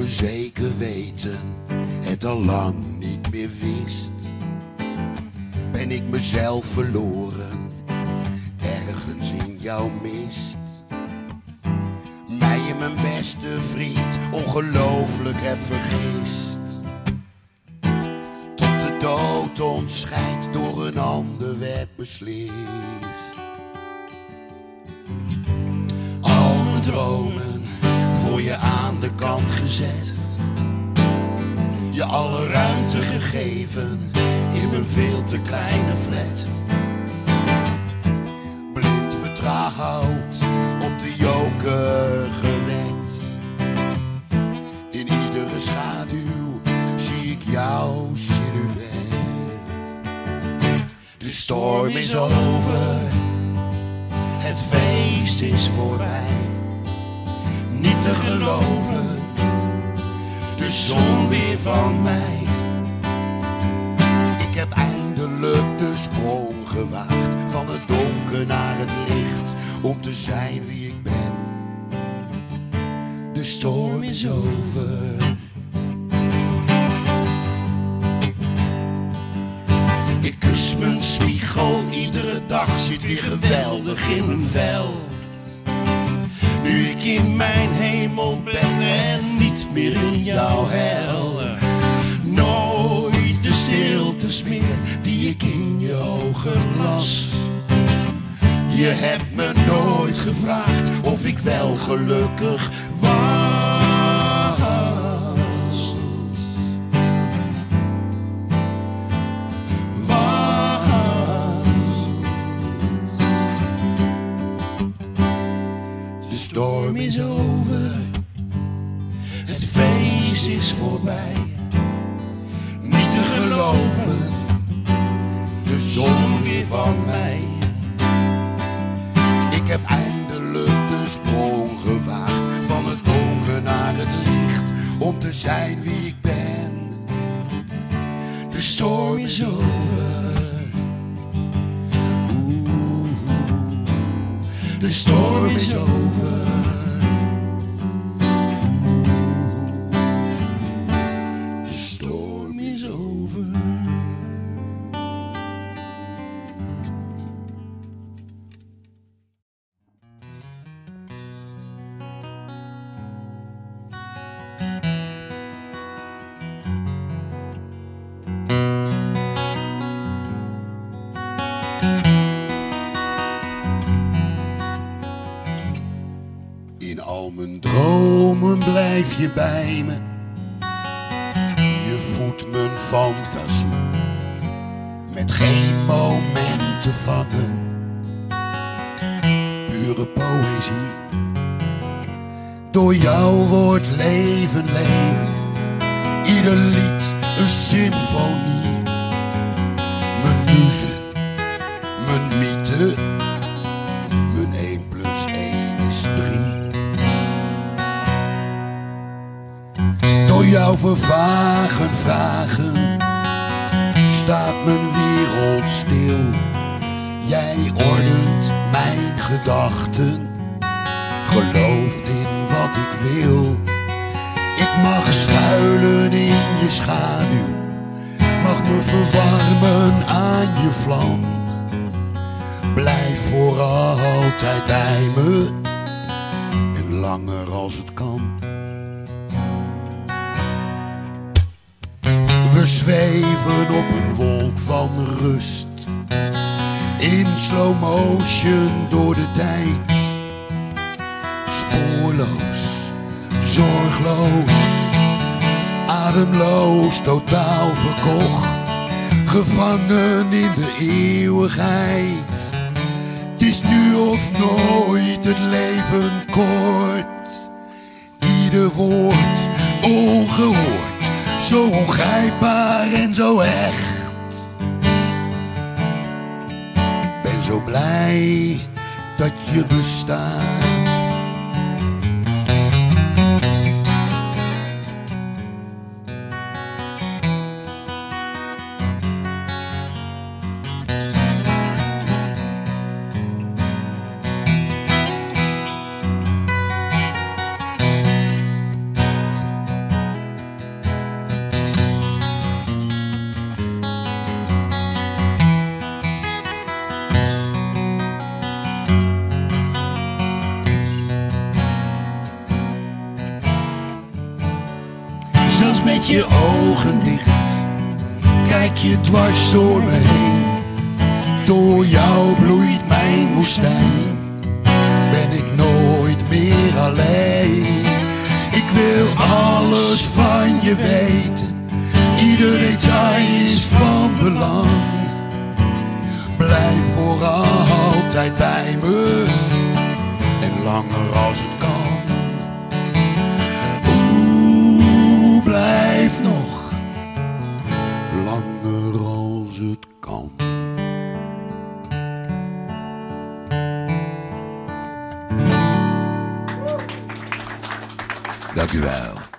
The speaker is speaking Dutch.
me zeker weten het al lang niet meer wist, ben ik mezelf verloren, ergens in jouw mist. Mij en mijn beste vriend ongelooflijk heb vergist, tot de dood ons scheidt door een ander werd beslist. Al mijn dromen voor je aan de kant gezet, je alle ruimte gegeven in mijn veel te kleine flat. Blind vertrouwd op de joker gewet, in iedere schaduw zie ik jouw silhouet. De storm is over, het feest is voorbij, niet te geloven, de zon weer van mij. Ik heb eindelijk de sprong gewaagd, van het donker naar het licht, om te zijn wie ik ben. De storm is over. Ik kus mijn spiegel, iedere dag zit weer geweldig in mijn vel. Nu ik in mijn hemel ben en niet meer in jouw hel. Nooit de stiltes meer die ik in je ogen las. Je hebt me nooit gevraagd of ik wel gelukkig was. De storm is over, het feest is voorbij, niet te geloven, de zon weer van mij. Ik heb eindelijk de sprong gewaagd, van het donker naar het licht, om te zijn wie ik ben. De storm is over. De storm is over. De storm is over. In al mijn dromen blijf je bij me, je voedt mijn fantasie, met geen moment te vangen, pure poëzie. Door jou wordt leven leven, ieder lied een symfonie. Mijn muze, mijn mythe, mijn 1 plus 1 is 3. Door jouw vervagen vragen staat mijn wereld stil. Jij ordent mijn gedachten, gelooft in wat ik wil. Ik mag schuilen in je schaduw, mag me verwarmen aan je vlam. Blijf voor altijd bij me, en langer als het kan. We zweven op een wolk van rust, in slow motion door de tijd. Spoorloos, zorgloos, ademloos, totaal verkocht. Gevangen in de eeuwigheid. Het is nu of nooit, het leven kort. Ieder woord ongehoord, zo ongrijpbaar en zo echt. Ben zo blij dat je bestaat. je ogen dicht, kijk je dwars door me heen. Door jou bloeit mijn woestijn, ben ik nooit meer alleen. Ik wil alles van je weten, ieder detail is van belang. Blijf voor altijd bij me, en langer als het kan. Oeh, blijf nog langer als het kan. Dank u wel.